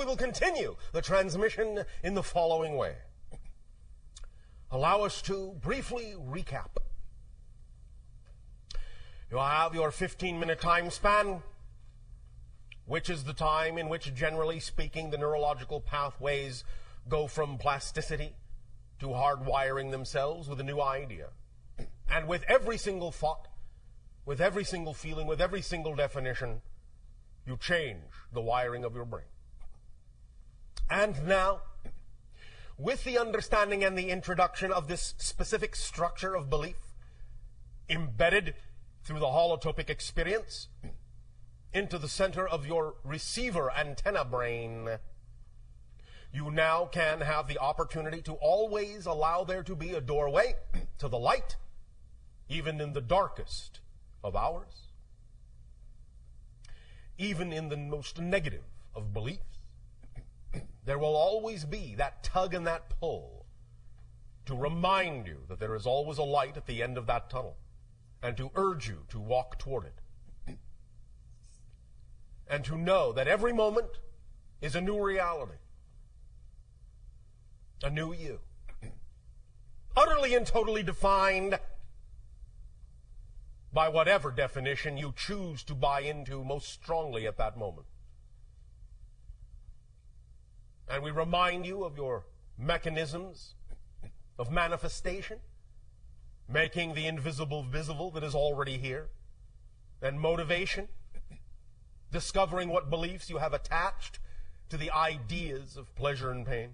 we will continue the transmission in the following way. Allow us to briefly recap. You'll have your 15-minute time span, which is the time in which, generally speaking, the neurological pathways go from plasticity to hardwiring themselves with a new idea. And with every single thought, with every single feeling, with every single definition, you change the wiring of your brain. And now, with the understanding and the introduction of this specific structure of belief, embedded through the holotopic experience into the center of your receiver antenna brain, you now can have the opportunity to always allow there to be a doorway to the light, even in the darkest of hours, even in the most negative of beliefs. There will always be that tug and that pull to remind you that there is always a light at the end of that tunnel, and to urge you to walk toward it. And to know that every moment is a new reality, a new you, utterly and totally defined by whatever definition you choose to buy into most strongly at that moment. And we remind you of your mechanisms of manifestation, making the invisible visible that is already here, and motivation, discovering what beliefs you have attached to the ideas of pleasure and pain.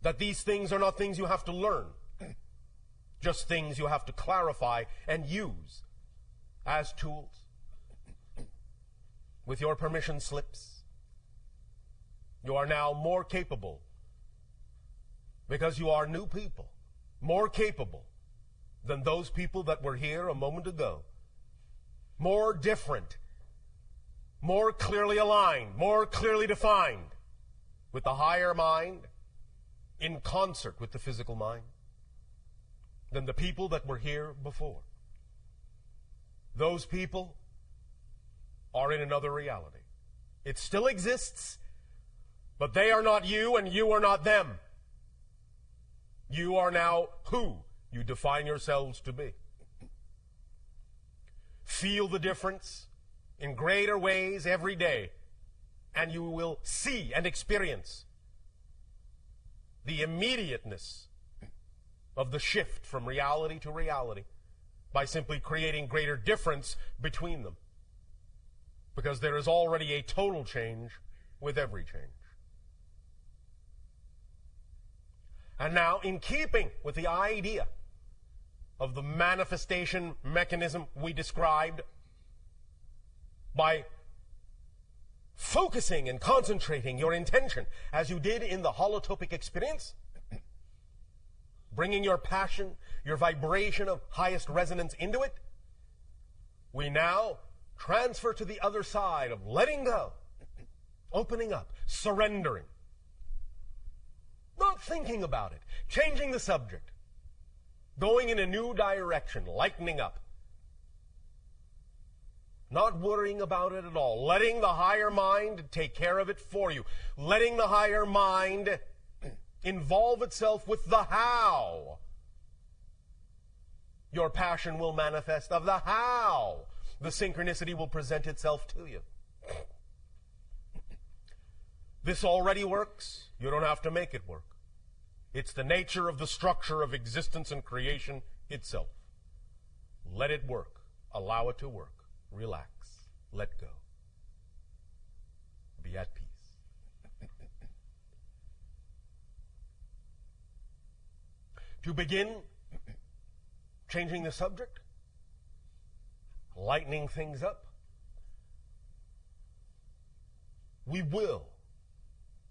That these things are not things you have to learn, just things you have to clarify and use as tools. With your permission slips, you are now more capable, because you are new people, more capable than those people that were here a moment ago, more different, more clearly aligned, more clearly defined, with the higher mind in concert with the physical mind, than the people that were here before. Those people are in another reality. It still exists, but they are not you and you are not them. You are now who you define yourselves to be. Feel the difference in greater ways every day, and you will see and experience the immediateness of the shift from reality to reality by simply creating greater difference between them. Because there is already a total change with every change. And now, in keeping with the idea of the manifestation mechanism we described, by focusing and concentrating your intention, as you did in the holotopic experience, bringing your passion, your vibration of highest resonance into it, we now transfer to the other side of letting go, opening up, surrendering, not thinking about it, changing the subject, going in a new direction, lightening up, not worrying about it at all, letting the higher mind take care of it for you, letting the higher mind involve itself with the how your passion will manifest, of the how the synchronicity will present itself to you. This already works. You don't have to make it work. It's the nature of the structure of existence and creation itself. Let it work. Allow it to work. Relax. Let go. Be at peace. To begin changing the subject, lightening things up, we will,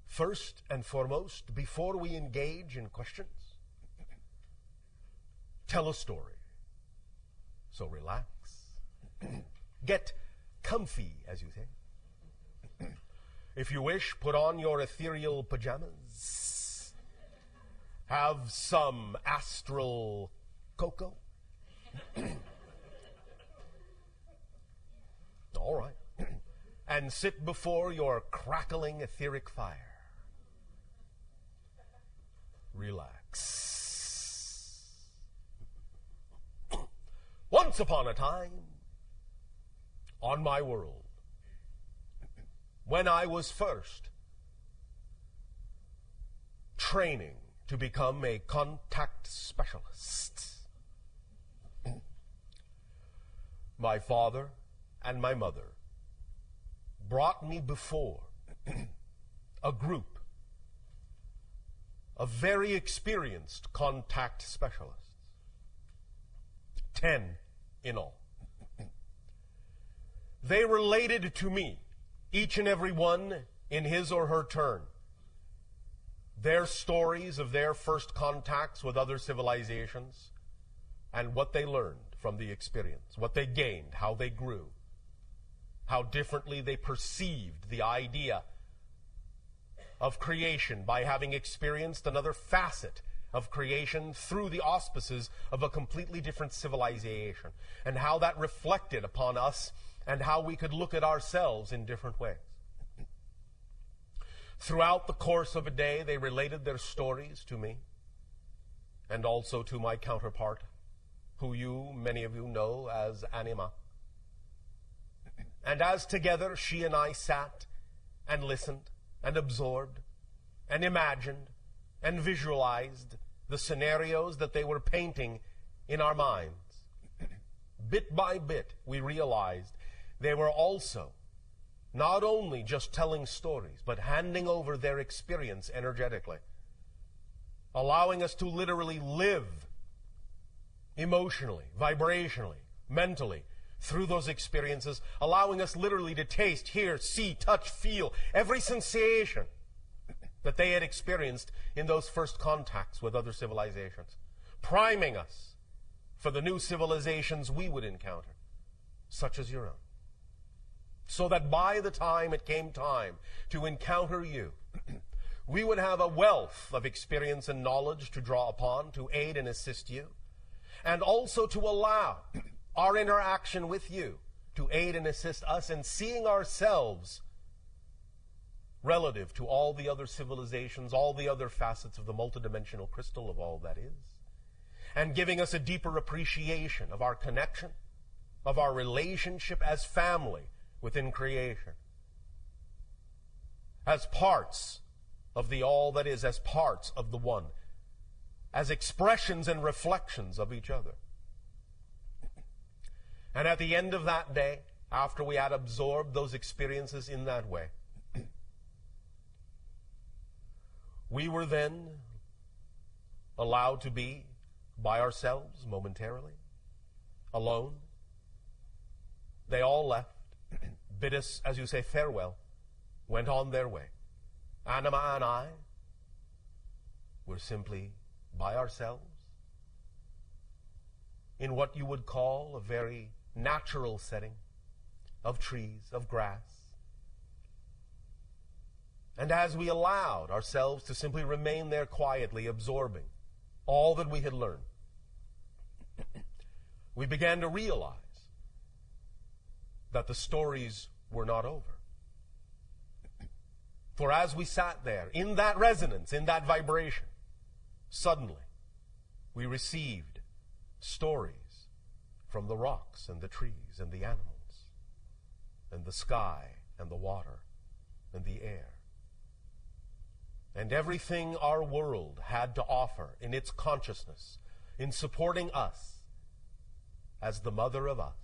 first and foremost, before we engage in questions, tell a story. So relax. Get comfy, as you say. If you wish, put on your ethereal pajamas. Have some astral cocoa. All right. and sit before your crackling etheric fire. Relax. Once upon a time, on my world, when I was first training to become a contact specialist, my father and my mother brought me before a group of very experienced contact specialists, 10 in all. They related to me, each and every one in his or her turn, their stories of their first contacts with other civilizations and what they learned from the experience, what they gained, how they grew, how differently they perceived the idea of creation by having experienced another facet of creation through the auspices of a completely different civilization, and how that reflected upon us and how we could look at ourselves in different ways. Throughout the course of a day, they related their stories to me and also to my counterpart, who many of you know as Anima. And as together she and I sat and listened and absorbed and imagined and visualized the scenarios that they were painting in our minds, bit by bit we realized they were also not only just telling stories, but handing over their experience energetically, allowing us to literally live emotionally, vibrationally, mentally, through those experiences, allowing us literally to taste, hear, see, touch, feel every sensation that they had experienced in those first contacts with other civilizations, priming us for the new civilizations we would encounter, such as your own. So that by the time it came time to encounter you, we would have a wealth of experience and knowledge to draw upon, to aid and assist you, and also to allow our interaction with you to aid and assist us in seeing ourselves relative to all the other civilizations, all the other facets of the multidimensional crystal of all that is, and giving us a deeper appreciation of our connection, of our relationship as family within creation, as parts of the all that is, as parts of the one, as expressions and reflections of each other. And at the end of that day, after we had absorbed those experiences in that way, we were then allowed to be by ourselves momentarily, alone. They all left, bid us, as you say, farewell, went on their way. Anima and I were simply by ourselves in what you would call a very natural setting of trees, of grass. And as we allowed ourselves to simply remain there quietly, absorbing all that we had learned, we began to realize that the stories were not over. For as we sat there, in that resonance, in that vibration, suddenly we received stories from the rocks and the trees and the animals and the sky and the water and the air. And everything our world had to offer in its consciousness, in supporting us as the mother of us,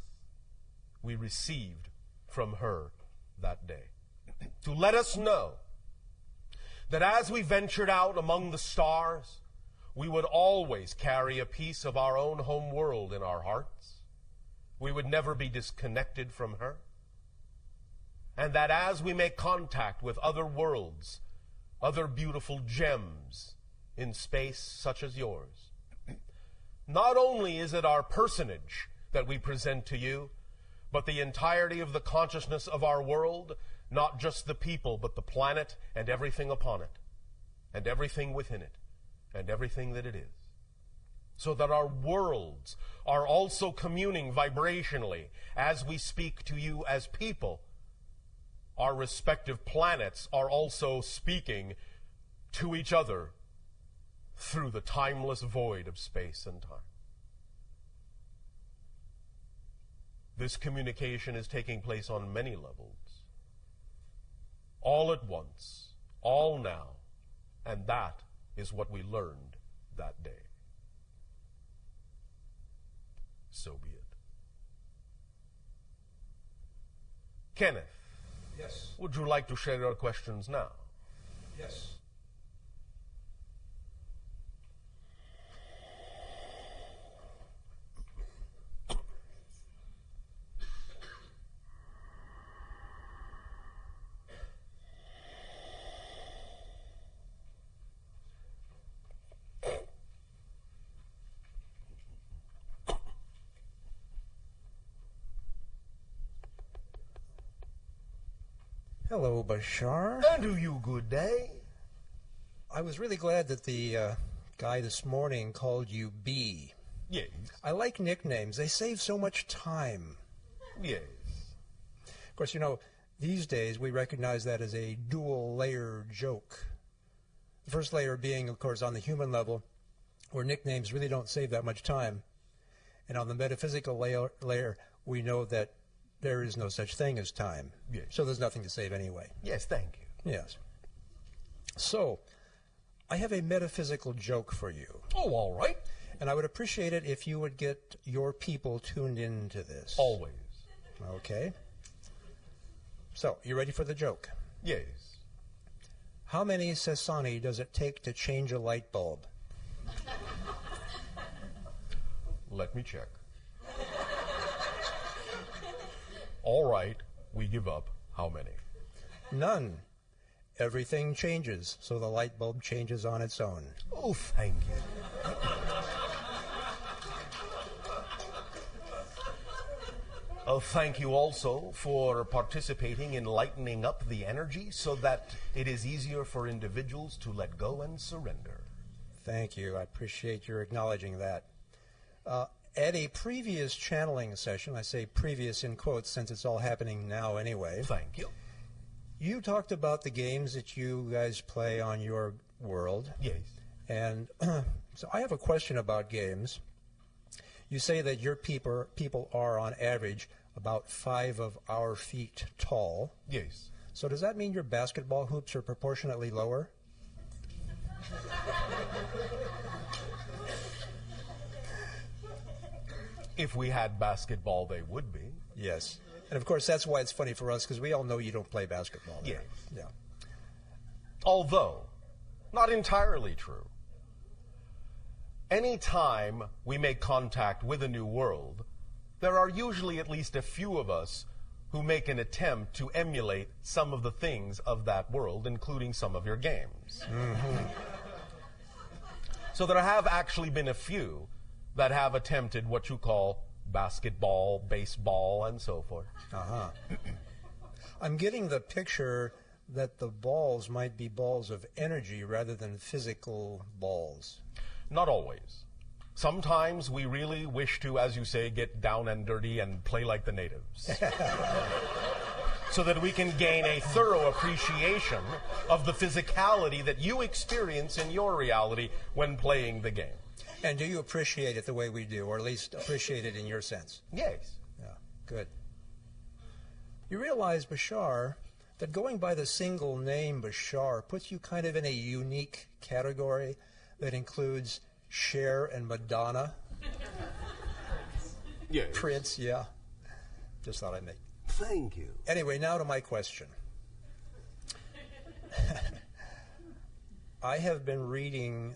we received from her that day, to let us know that as we ventured out among the stars, we would always carry a piece of our own home world in our hearts. We would never be disconnected from her. And that as we make contact with other worlds, other beautiful gems in space such as yours, not only is it our personage that we present to you, but the entirety of the consciousness of our world, not just the people, but the planet and everything upon it, and everything within it, and everything that it is. So that our worlds are also communing vibrationally as we speak to you as people our respective planets are also speaking to each other through the timeless void of space and time. This communication is taking place on many levels, all at once, all now, and that is what we learned that day. So be it. Kenneth. Yes. Would you like to share your questions now? Yes. Hello, Bashar. And to you, good day. I was really glad that the guy this morning called you B. Yes. I like nicknames. They save so much time. Yes. Of course, you know, these days we recognize that as a dual-layer joke. The first layer being, of course, on the human level, where nicknames really don't save that much time. And on the metaphysical layer, we know that there is no such thing as time. Yes. So there's nothing to save anyway. Yes, thank you. Yes. So, I have a metaphysical joke for you. Oh, all right. And I would appreciate it if you would get your people tuned into this. Always. Okay. So, you ready for the joke? Yes. How many Sasani does it take to change a light bulb? Let me check. All right, we give up. How many? None. Everything changes, so the light bulb changes on its own. Oh, thank you. Oh, thank you also for participating in lightening up the energy so that it is easier for individuals to let go and surrender. Thank you. I appreciate your acknowledging that. At a previous channeling session, I say previous in quotes since it's all happening now anyway. Thank you. You talked about the games that you guys play on your world. Yes. And so I have a question about games. You say that your people are on average about 5 of our feet tall. Yes. So does that mean your basketball hoops are proportionately lower? If we had basketball, they would be. Yes. And of course, that's why it's funny for us, because we all know you don't play basketball there. Yes. Yeah. Although, not entirely true. Any time we make contact with a new world, there are usually at least a few of us who make an attempt to emulate some of the things of that world, including some of your games. Mm-hmm. So there have actually been a few that have attempted what you call basketball, baseball, and so forth. Uh-huh. I'm getting the picture that the balls might be balls of energy rather than physical balls. Not always. Sometimes we really wish to, as you say, get down and dirty and play like the natives. So that we can gain a thorough appreciation of the physicality that you experience in your reality when playing the game. And do you appreciate it the way we do, or at least appreciate it in your sense? Yes. Yeah, good. You realize, Bashar, that going by the single name Bashar puts you kind of in a unique category that includes Cher and Madonna. Yes. Prince, yeah. Just thought I'd make. Thank you. Anyway, now to my question. I have been reading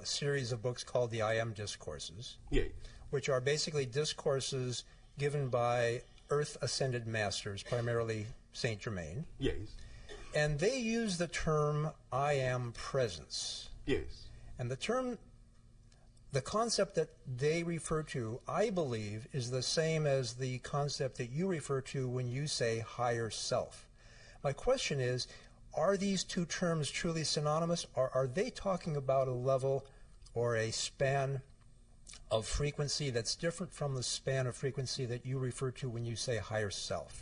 a series of books called the I Am Discourses, Yes. which are basically discourses given by Earth-ascended masters, primarily Saint Germain. Yes. And they use the term I Am Presence. Yes. And the concept that they refer to, I believe, is the same as the concept that you refer to when you say higher self. My question is, are these two terms truly synonymous, or are they talking about a level or a span of frequency that's different from the span of frequency that you refer to when you say higher self?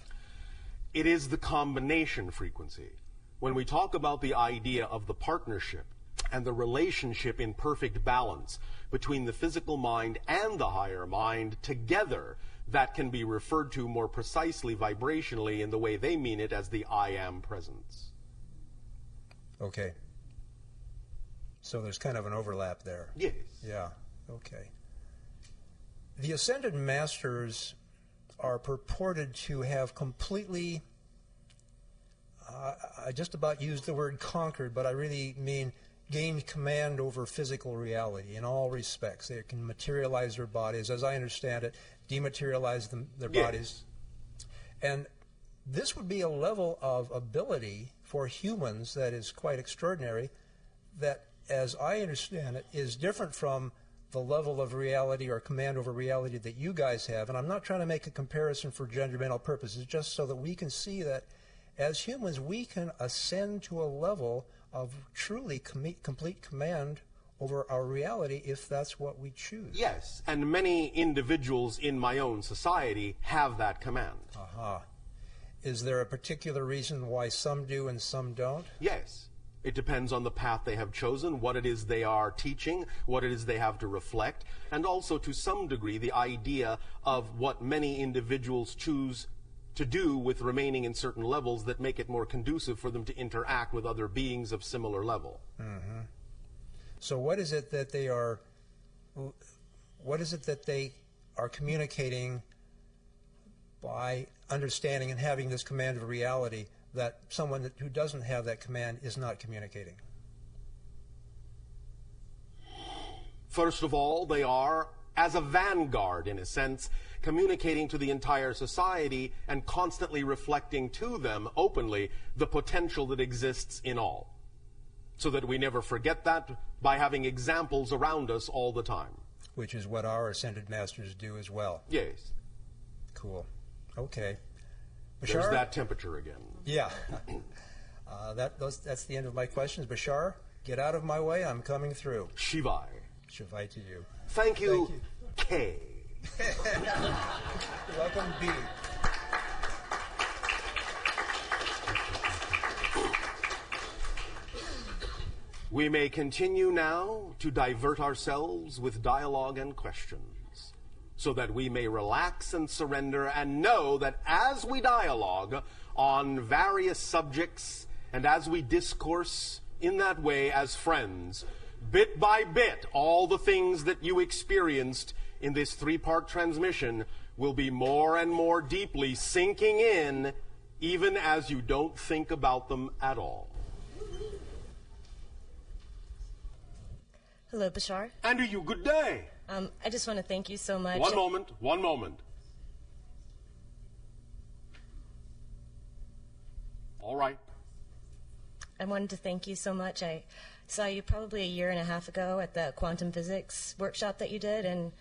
It is the combination frequency. When we talk about the idea of the partnership and the relationship in perfect balance between the physical mind and the higher mind together, that can be referred to more precisely vibrationally in the way they mean it as the I am presence. Okay. So there's kind of an overlap there. Yes. Yeah. Okay. The Ascended Masters are purported to have completely, I just about used the word conquered, but I really mean gained command over physical reality in all respects. They can materialize their bodies, as I understand it, dematerialize their bodies. And this would be a level of ability for humans that is quite extraordinary, that, as I understand it, is different from the level of reality or command over reality that you guys have. And I'm not trying to make a comparison for judgmental purposes, just so that we can see that as humans we can ascend to a level of truly complete command over our reality if that's what we choose. Yes, and many individuals in my own society have that command. Aha. Is there a particular reason why some do and some don't? Yes. It depends on the path they have chosen, what it is they are teaching, what it is they have to reflect, and also to some degree the idea of what many individuals choose to do with remaining in certain levels that make it more conducive for them to interact with other beings of similar level. Mm-hmm. So what is it that they are communicating by understanding and having this command of reality that someone who doesn't have that command is not communicating? First of all, they are, as a vanguard in a sense, communicating to the entire society and constantly reflecting to them openly the potential that exists in all, so that we never forget that by having examples around us all the time. Which is what our Ascended Masters do as well. Yes. Cool. Okay. There's Bashar? that temperature again. Yeah. That's the end of my questions. Bashar, get out of my way. I'm coming through. Shivai. Shivai to you. Thank you, K. Welcome, B. We may continue now to divert ourselves with dialogue and questions, so that we may relax and surrender and know that as we dialogue on various subjects and as we discourse in that way as friends, bit by bit, all the things that you experienced in this three-part transmission will be more and more deeply sinking in, even as you don't think about them at all. Hello, Bashar. And to you, good day. I just want to thank you so much. One moment. All right. I wanted to thank you so much. I saw you probably a year and a half ago at the quantum physics workshop that you did, and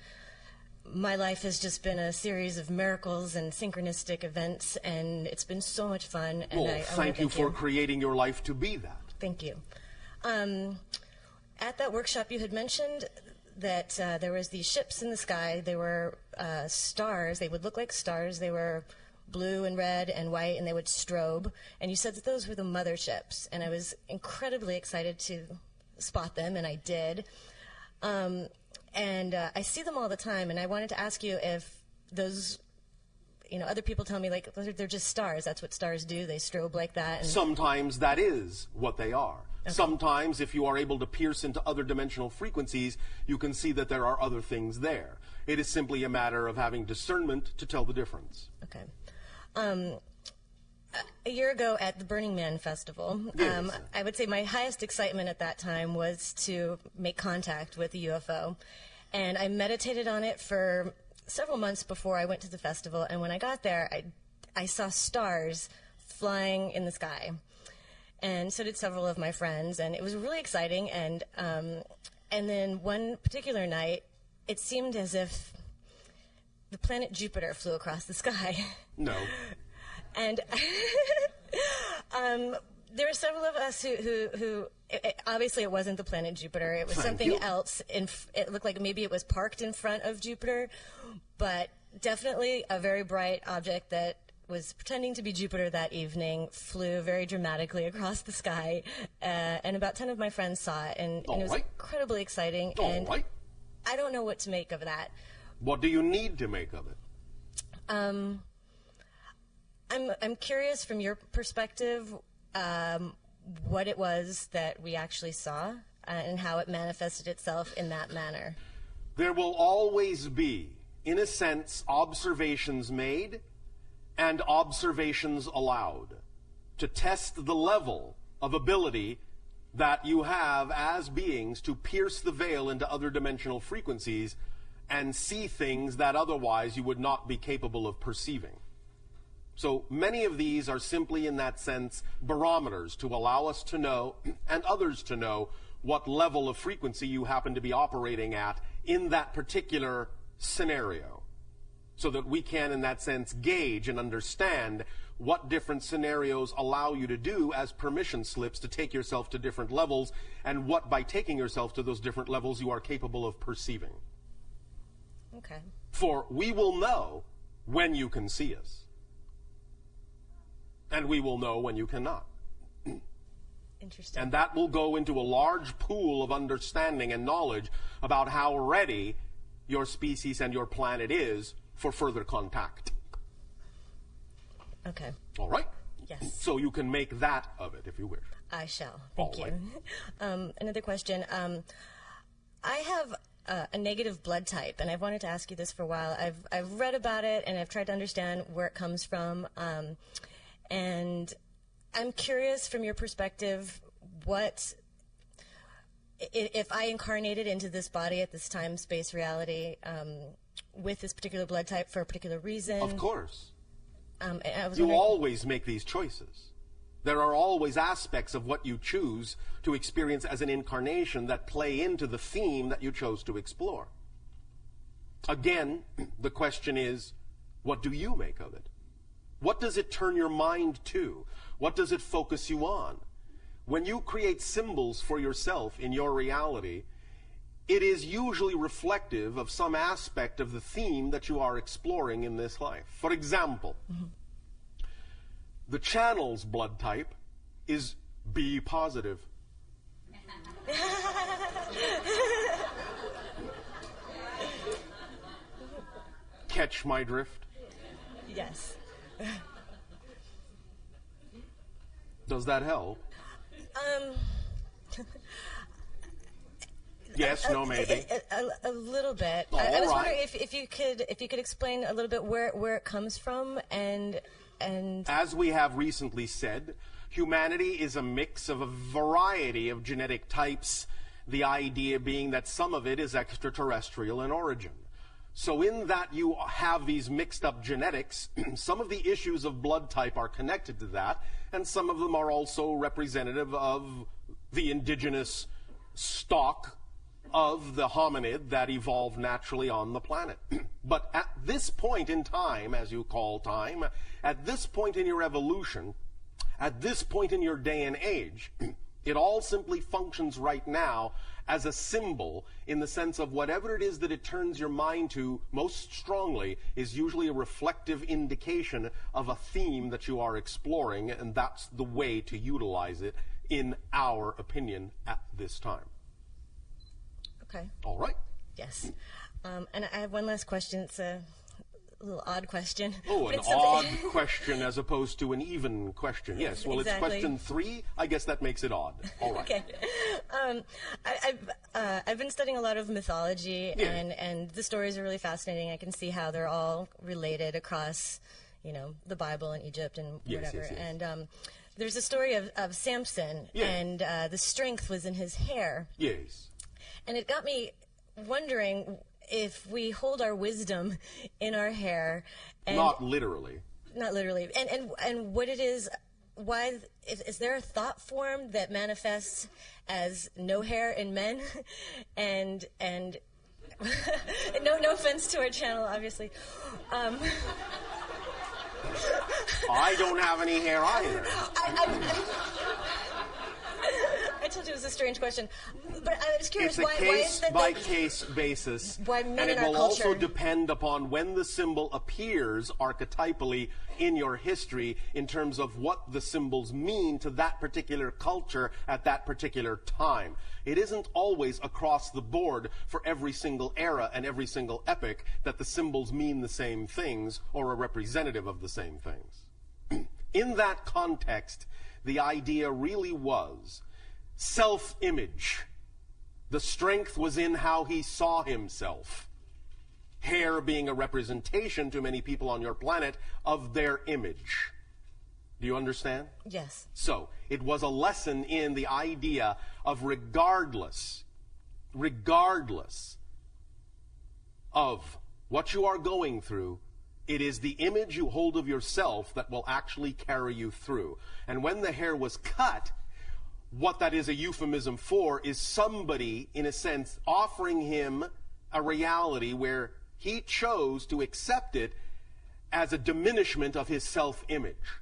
my life has just been a series of miracles and synchronistic events, and it's been so much fun. And Well, thank you for creating your life to be that. Thank you. At that workshop, you had mentioned that there was these ships in the sky. They were stars. They would look like stars. They were blue and red and white, and they would strobe. And you said that those were the motherships. And I was incredibly excited to spot them, and I did. And I see them all the time, and I wanted to ask you if those, other people tell me, like, they're just stars. That's what stars do. They strobe like that. And Sometimes that is what they are. Okay. Sometimes, if you are able to pierce into other dimensional frequencies, you can see that there are other things there. It is simply a matter of having discernment to tell the difference. Okay. A year ago at the Burning Man Festival, Yes. I would say my highest excitement at that time was to make contact with a UFO. And I meditated on it for several months before I went to the festival. And when I got there, I saw stars flying in the sky. And so did several of my friends. And it was really exciting. And then one particular night, it seemed as if the planet Jupiter flew across the sky. No. And there were several of us who obviously it wasn't the planet Jupiter. It was something else. It looked like maybe it was parked in front of Jupiter, but definitely a very bright object that was pretending to be Jupiter that evening, flew very dramatically across the sky, and about 10 of my friends saw it, and it was incredibly exciting. And I don't know what to make of that. What do you need to make of it? I'm curious from your perspective what it was that we actually saw and how it manifested itself in that manner. There will always be, in a sense, observations made and observations allowed to test the level of ability that you have as beings to pierce the veil into other dimensional frequencies and see things that otherwise you would not be capable of perceiving. So many of these are simply, in that sense, barometers to allow us to know and others to know what level of frequency you happen to be operating at in that particular scenario, so that we can, in that sense, gauge and understand what different scenarios allow you to do as permission slips to take yourself to different levels, and what, by taking yourself to those different levels, you are capable of perceiving. Okay. For we will know when you can see us, and we will know when you cannot. Interesting. And that will go into a large pool of understanding and knowledge about how ready your species and your planet is for further contact. Okay. All right? Yes. So you can make that of it if you wish. I shall. Thank you. Another question. I have a negative blood type, and I've wanted to ask you this for a while. I've read about it, and I've tried to understand where it comes from. And I'm curious, from your perspective, what, if I incarnated into this body at this time, space, reality, with this particular blood type for a particular reason? Of course. You always make these choices. There are always aspects of what you choose to experience as an incarnation that play into the theme that you chose to explore. Again, the question is, what do you make of it? What does it turn your mind to? What does it focus you on? When you create symbols for yourself in your reality, it is usually reflective of some aspect of the theme that you are exploring in this life. For example, the channel's blood type is B positive. Catch my drift? Yes. Does that help? Yes, no, maybe. A little bit. I was wondering if you could explain a little bit where it comes from, and as we have recently said, humanity is a mix of a variety of genetic types, the idea being that some of it is extraterrestrial in origin. So in that you have these mixed up genetics, some of the issues of blood type are connected to that, and some of them are also representative of the indigenous stock of the hominid that evolved naturally on the planet. But at this point in time, as you call time, at this point in your evolution, at this point in your day and age, it all simply functions right now as a symbol, in the sense of whatever it is that it turns your mind to most strongly is usually a reflective indication of a theme that you are exploring, and that's the way to utilize it, in our opinion, at this time. Okay. All right. Yes. And I have one last question. It's a little odd question. Oh, an odd question as opposed to an even question. Yes, well, exactly. It's question 3. I guess that makes it odd. All right. Okay. I've been studying a lot of mythology, and the stories are really fascinating. I can see how they're all related across, the Bible and Egypt and whatever. Yes. And there's a story of Samson, and the strength was in his hair. Yes. And it got me wondering if we hold our wisdom in our hair. And not literally. Not literally. And what it is, why, is there a thought form that manifests as no hair in men? and no offense to our channel, obviously. I don't have any hair either. I told told you it was a strange question. But I was curious, It's a why is that case-by-case basis, why men and it in our will also culture- depend upon when the symbol appears archetypally in your history in terms of what the symbols mean to that particular culture at that particular time. It isn't always across the board for every single era and every single epoch that the symbols mean the same things or are representative of the same things. In that context, the idea really was self-image. The strength was in how he saw himself. Hair being a representation to many people on your planet of their image. Do you understand? Yes. So, it was a lesson in the idea of regardless of what you are going through, it is the image you hold of yourself that will actually carry you through. And when the hair was cut, what that is a euphemism for is somebody, in a sense, offering him a reality where he chose to accept it as a diminishment of his self-image.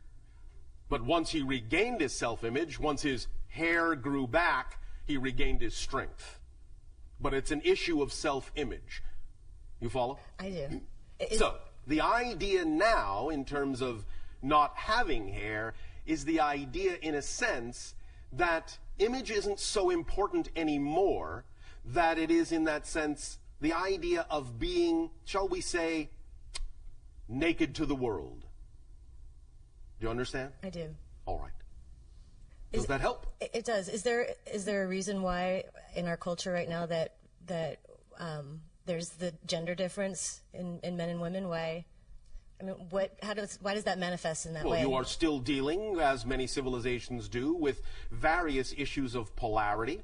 But once he regained his self-image, once his hair grew back, he regained his strength. But it's an issue of self-image. You follow? I do. So, the idea now, in terms of not having hair, is the idea, in a sense, that image isn't so important anymore, that it is, in that sense, the idea of being, shall we say, naked to the world. Do you understand? I do. All right. Does that help? It does. Is there a reason why in our culture right now that there's the gender difference in men and women? Why? I mean, why does that manifest in that way? Well, you are still dealing, as many civilizations do, with various issues of polarity.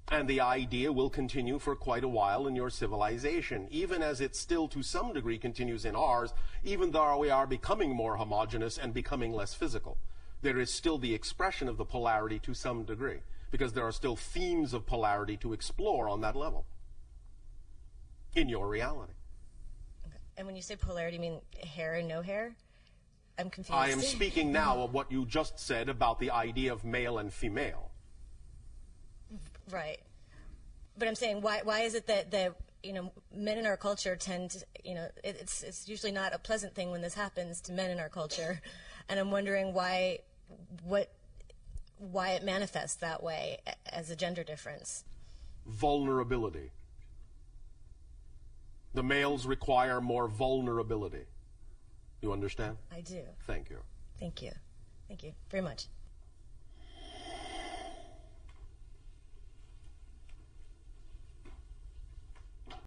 And the idea will continue for quite a while in your civilization, even as it still to some degree continues in ours, even though we are becoming more homogeneous and becoming less physical. There is still the expression of the polarity to some degree, because there are still themes of polarity to explore on that level in your reality. Okay. And when you say polarity, you mean hair and no hair? I'm confused. I am speaking now of what you just said about the idea of male and female. Right. But I'm saying, why is it that men in our culture tend to, it's usually not a pleasant thing when this happens to men in our culture, and I'm wondering why it manifests that way as a gender difference. Vulnerability. The males require more vulnerability. You understand? I do. Thank you. Thank you. Thank you very much.